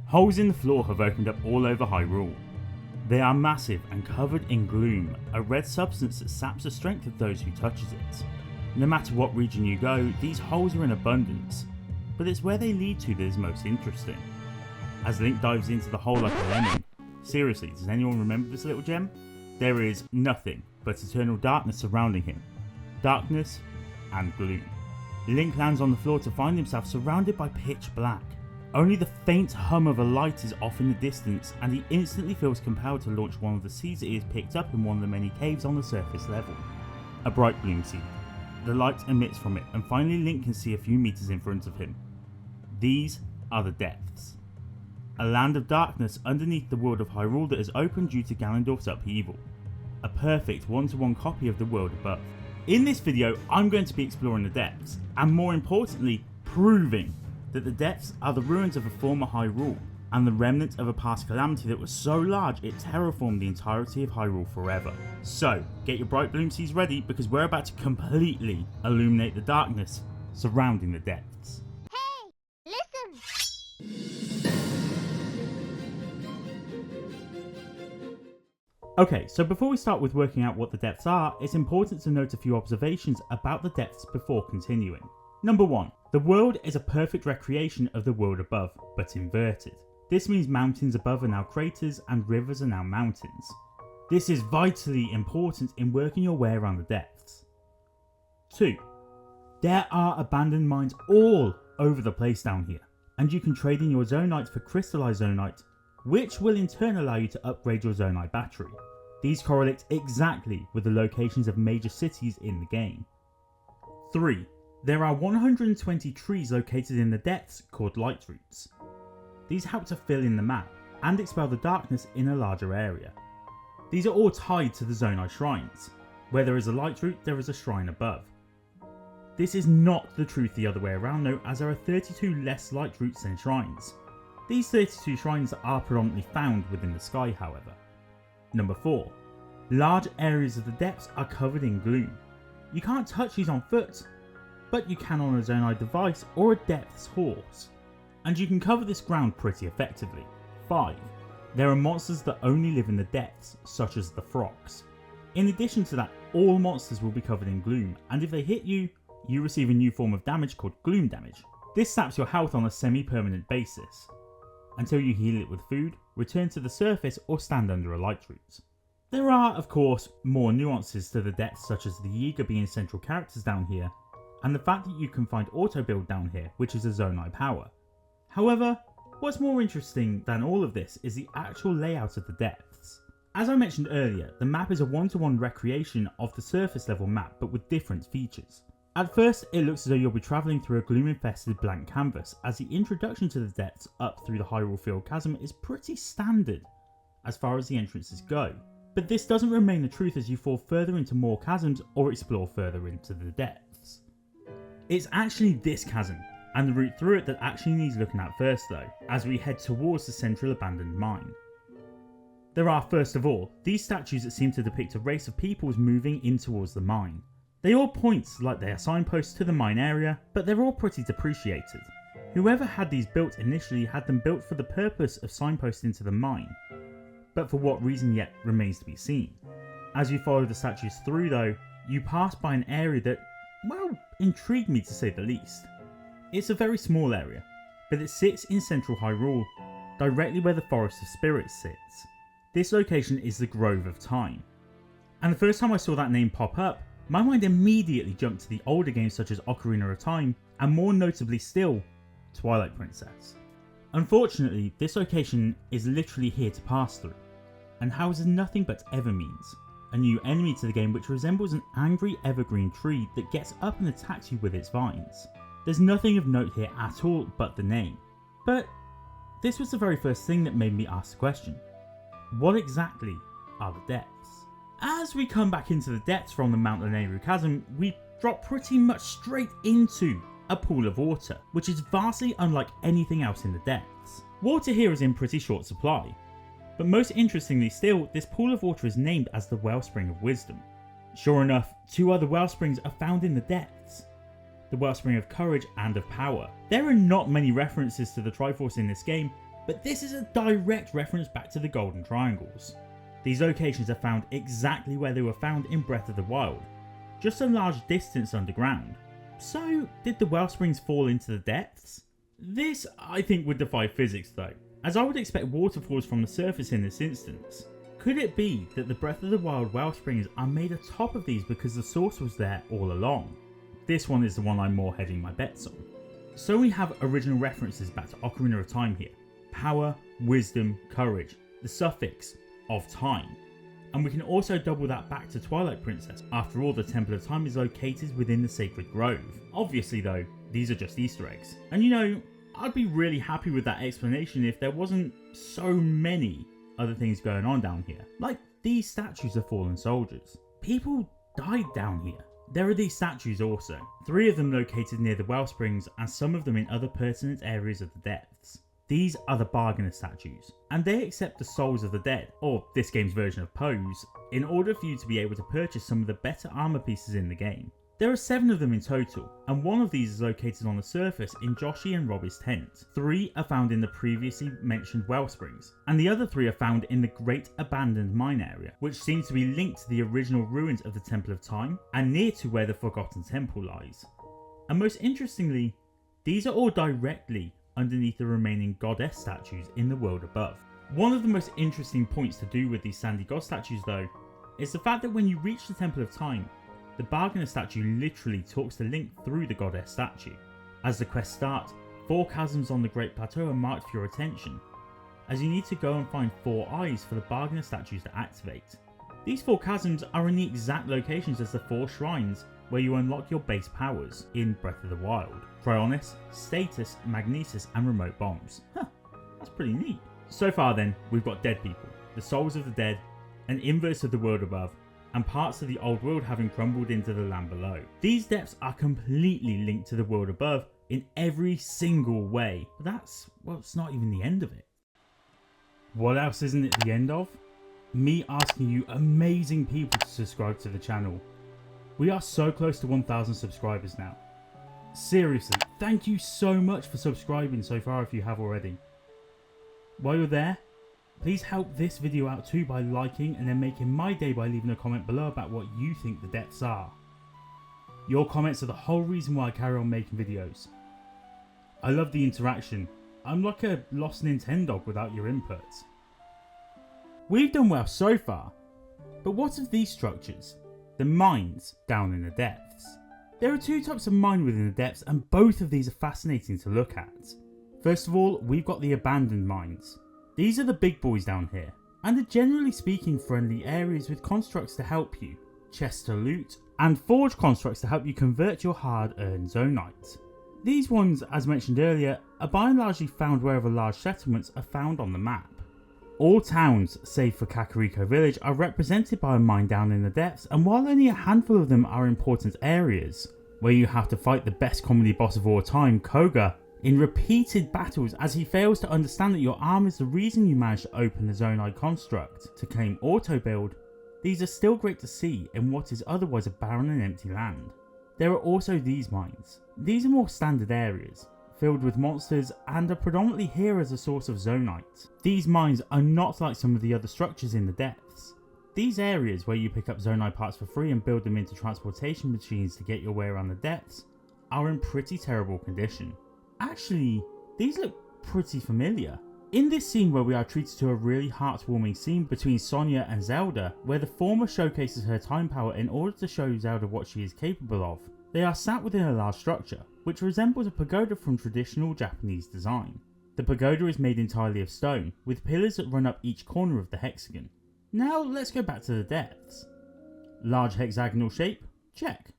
Holes in the floor have opened up all over Hyrule. They are massive and covered in gloom, a red substance that saps the strength of those who touches it. No matter what region you go, these holes are in abundance, but it's where they lead to that is most interesting. As Link dives into the hole like a lemon, seriously, does anyone remember this little gem? There is nothing but eternal darkness surrounding him. Darkness and gloom. Link lands on the floor to find himself surrounded by pitch black. Only the faint hum of a light is off in the distance, and he instantly feels compelled to launch one of the seeds that he has picked up in one of the many caves on the surface level. A bright bloom seed. The light emits from it, and finally Link can see a few meters in front of him. These are the depths. A land of darkness underneath the world of Hyrule that has opened due to Ganondorf's upheaval. A perfect one-to-one copy of the world above. In this video, I'm going to be exploring the depths, and more importantly, proving that the depths are the ruins of a former Hyrule, and the remnant of a past calamity that was so large it terraformed the entirety of Hyrule forever. So, get your bright bloom seeds ready, because we're about to completely illuminate the darkness surrounding the depths. Hey, listen! Okay, so before we start with working out what the depths are, it's important to note a few observations about the depths before continuing. Number 1. The world is a perfect recreation of the world above, but inverted. This means mountains above are now craters and rivers are now mountains. This is vitally important in working your way around the depths. 2. There are abandoned mines all over the place down here, and you can trade in your Zonite for crystallized Zonite, which will in turn allow you to upgrade your Zonite battery. These correlate exactly with the locations of major cities in the game. 3. There are 120 trees located in the depths called light roots. These help to fill in the map and expel the darkness in a larger area. These are all tied to the Zonite shrines. Where there is a light root, there is a shrine above. This is not the truth the other way around though, as there are 32 less light roots than shrines. These 32 shrines are predominantly found within the sky, however. Number 4. Large areas of the depths are covered in gloom. You can't touch these on foot, but you can on a Zonite device or a depths horse, and you can cover this ground pretty effectively. 5. There are monsters that only live in the depths, such as the frogs. In addition to that, all monsters will be covered in gloom, and if they hit you, you receive a new form of damage called gloom damage. This saps your health on a semi-permanent basis, until you heal it with food, return to the surface, or stand under a light root. There are, of course, more nuances to the depths, such as the Yiga being central characters down here, and the fact that you can find auto build down here, which is a Zonite power. However, what's more interesting than all of this is the actual layout of the depths. As I mentioned earlier, the map is a one-to-one recreation of the surface level map, but with different features. At first, it looks as though you'll be travelling through a gloom-infested blank canvas, as the introduction to the depths up through the Hyrule Field Chasm is pretty standard as far as the entrances go. But this doesn't remain the truth as you fall further into more chasms or explore further into the depths. It's actually this chasm, and the route through it, that actually needs looking at first though, as we head towards the central abandoned mine. There are, first of all, these statues that seem to depict a race of peoples moving in towards the mine. They all point like they are signposts to the mine area, but they're all pretty depreciated. Whoever had these built initially had them built for the purpose of signposting to the mine, but for what reason yet remains to be seen. As you follow the statues through though, you pass by an area that, well, intrigued me to say the least. It's a very small area, but it sits in central Hyrule, directly where the Forest of Spirits sits. This location is the Grove of Time, and the first time I saw that name pop up, my mind immediately jumped to the older games such as Ocarina of Time, and more notably still, Twilight Princess. Unfortunately, this location is literally here to pass through, and houses nothing but Evermeans, a new enemy to the game which resembles an angry evergreen tree that gets up and attacks you with its vines. There's nothing of note here at all but the name, but this was the very first thing that made me ask the question: what exactly are the depths? As we come back into the depths from the Mount Lanayru Chasm, we drop pretty much straight into a pool of water, which is vastly unlike anything else in the depths. Water here is in pretty short supply, but most interestingly still, this pool of water is named as the Wellspring of Wisdom. Sure enough, 2 other Wellsprings are found in the depths, the Wellspring of Courage and of Power. There are not many references to the Triforce in this game, but this is a direct reference back to the Golden Triangles. These locations are found exactly where they were found in Breath of the Wild, just a large distance underground. So, did the Wellsprings fall into the depths? This, I think, would defy physics though, as I would expect waterfalls from the surface in this instance. Could it be that the Breath of the Wild Wellsprings are made atop of these because the source was there all along? This one is the one I'm more hedging my bets on. So we have original references back to Ocarina of Time here. Power, wisdom, courage, the suffix of time. And we can also double that back to Twilight Princess. After all, the Temple of Time is located within the Sacred Grove. Obviously though, these are just Easter eggs. And you know, I'd be really happy with that explanation if there wasn't so many other things going on down here. Like these statues of fallen soldiers. People died down here. There are these statues also. 3 of them located near the Wellsprings and some of them in other pertinent areas of the depths. These are the bargainer statues, and they accept the souls of the dead, or this game's version of Poes, in order for you to be able to purchase some of the better armor pieces in the game. There are 7 of them in total, and one of these is located on the surface in Joshi and Robbie's tent. 3 are found in the previously mentioned Wellsprings, and the other 3 are found in the Great Abandoned Mine area, which seems to be linked to the original ruins of the Temple of Time, and near to where the Forgotten Temple lies. And most interestingly, these are all directly underneath the remaining goddess statues in the world above. One of the most interesting points to do with these sandy god statues though, is the fact that when you reach the Temple of Time, the bargainer statue literally talks to Link through the goddess statue. As the quest starts, 4 chasms on the Great Plateau are marked for your attention, as you need to go and find 4 eyes for the bargainer statues to activate. These 4 chasms are in the exact locations as the 4 shrines where you unlock your base powers in Breath of the Wild. Cryonis, Status, Magnesis and Remote Bombs. That's pretty neat. So far then, we've got dead people, the souls of the dead, an inverse of the world above, and parts of the old world having crumbled into the land below. These depths are completely linked to the world above in every single way. But that's, well, it's not even the end of it. What else isn't it the end of? Me asking you amazing people to subscribe to the channel. We are so close to 1,000 subscribers now. Seriously, thank you so much for subscribing so far if you have already. While you're there, please help this video out too by liking and then making my day by leaving a comment below about what you think the depths are. Your comments are the whole reason why I carry on making videos. I love the interaction. I'm like a lost Nintendo without your inputs. We've done well so far, but what of these structures? The mines down in the depths. There are 2 types of mine within the depths and both of these are fascinating to look at. First of all, we've got the abandoned mines. These are the big boys down here, and are generally speaking friendly areas with constructs to help you, chests to loot, and forge constructs to help you convert your hard-earned zonite. These ones, as mentioned earlier, are by and largely found wherever large settlements are found on the map. All towns, save for Kakariko Village, are represented by a mine down in the depths, and while only a handful of them are important areas, where you have to fight the best comedy boss of all time, Koga, in repeated battles as he fails to understand that your arm is the reason you managed to open the Zonai construct to claim auto build, these are still great to see in what is otherwise a barren and empty land. There are also these mines. These are more standard areas, filled with monsters and are predominantly here as a source of zonite. These mines are not like some of the other structures in the depths. These areas where you pick up zonite parts for free and build them into transportation machines to get your way around the depths are in pretty terrible condition. Actually, these look pretty familiar. In this scene where we are treated to a really heartwarming scene between Sonia and Zelda, where the former showcases her time power in order to show Zelda what she is capable of, they are sat within a large structure, which resembles a pagoda from traditional Japanese design. The pagoda is made entirely of stone, with pillars that run up each corner of the hexagon. Now let's go back to the depths. Large hexagonal shape? Check.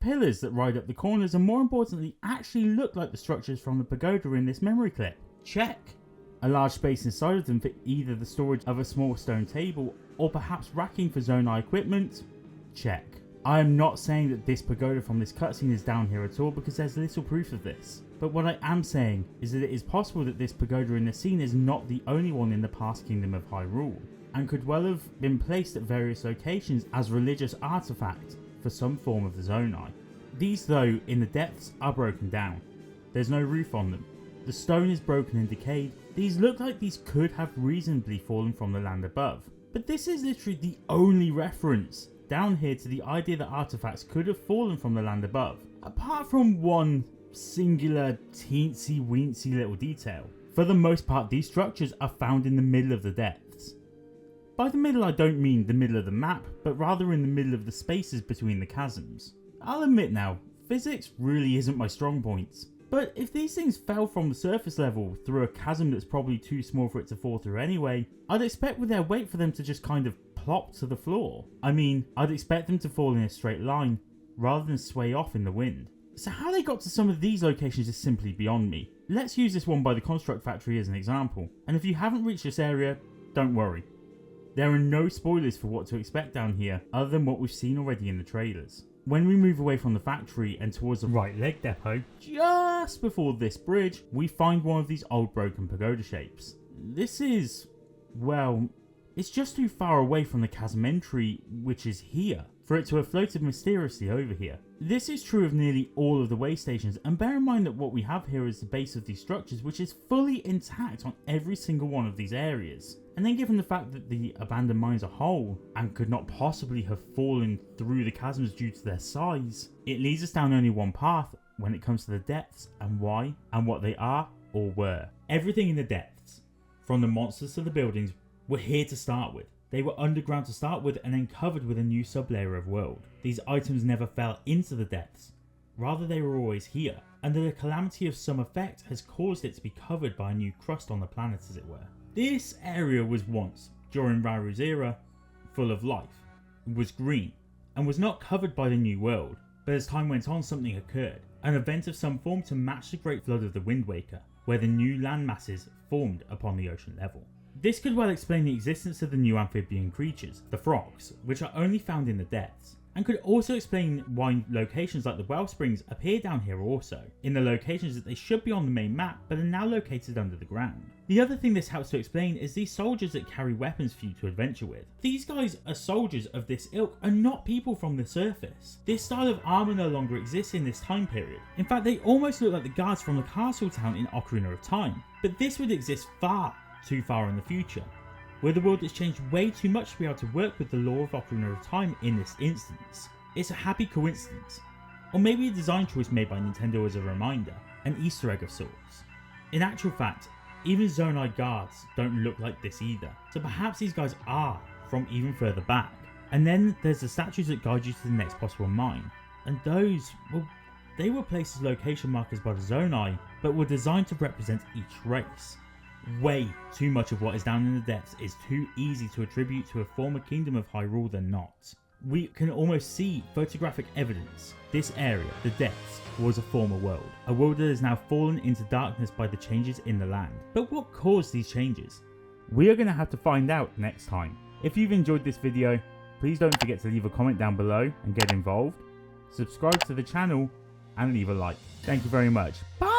Pillars that ride up the corners and more importantly actually look like the structures from the pagoda in this memory clip? Check. A large space inside of them for either the storage of a small stone table or perhaps racking for Zonai equipment? Check. I am not saying that this pagoda from this cutscene is down here at all because there's little proof of this. But what I am saying is that it is possible that this pagoda in the scene is not the only one in the past kingdom of Hyrule, and could well have been placed at various locations as religious artifact for some form of the Zonai. These though, in the depths, are broken down. There's no roof on them, The stone is broken and decayed. These look like these could have reasonably fallen from the land above. But this is literally the only reference down here to the idea that artifacts could have fallen from the land above, apart from one singular teensy weensy little detail. For the most part, these structures are found in the middle of the depths. By the middle, I don't mean the middle of the map, but rather in the middle of the spaces between the chasms. I'll admit now, physics really isn't my strong point. But if these things fell from the surface level through a chasm that's probably too small for it to fall through anyway, I'd expect with their weight for them to just kind of plop to the floor. I mean, I'd expect them to fall in a straight line, rather than sway off in the wind. So how they got to some of these locations is simply beyond me. Let's use this one by the construct factory as an example, and if you haven't reached this area, don't worry. There are no spoilers for what to expect down here, other than what we've seen already in the trailers. When we move away from the factory and towards the right leg depot, just before this bridge, we find one of these old broken pagoda shapes. This is, well, it's just too far away from the chasm entry, which is here, for it to have floated mysteriously over here. This is true of nearly all of the way stations, and bear in mind that what we have here is the base of these structures, which is fully intact on every single one of these areas. And then given the fact that the abandoned mines are whole, and could not possibly have fallen through the chasms due to their size, it leads us down only one path when it comes to the depths and why, and what they are or were. Everything in the depths, from the monsters to the buildings, were here to start with. They were underground to start with and then covered with a new sublayer of world. These items never fell into the depths, rather they were always here, and the calamity of some effect has caused it to be covered by a new crust on the planet, as it were. This area was once, during Hyrule's era, full of life, was green, and was not covered by the new world, but as time went on something occurred, an event of some form to match the Great Flood of the Wind Waker, where the new land masses formed upon the ocean level. This could well explain the existence of the new amphibian creatures, the frogs, which are only found in the depths, and could also explain why locations like the Wellsprings appear down here also, in the locations that they should be on the main map but are now located under the ground. The other thing this helps to explain is these soldiers that carry weapons for you to adventure with. These guys are soldiers of this ilk and not people from the surface. This style of armour no longer exists in this time period. In fact, they almost look like the guards from the castle town in Ocarina of Time, but this would exist far too far in the future, where the world has changed way too much to be able to work with the law of Ocarina of Time in this instance. It's a happy coincidence, or maybe a design choice made by Nintendo as a reminder, an Easter egg of sorts. In actual fact, even Zonai guards don't look like this either, so perhaps these guys are from even further back. And then there's the statues that guide you to the next possible mine, and those, well, they were placed as location markers by the Zonai, but were designed to represent each race. Way too much of what is down in the depths is too easy to attribute to a former kingdom of Hyrule than not. We can almost see photographic evidence. This area, the depths, was a former world. A world that has now fallen into darkness by the changes in the land. But what caused these changes? We are going to have to find out next time. If you've enjoyed this video, please don't forget to leave a comment down below and get involved. Subscribe to the channel and leave a like. Thank you very much. Bye!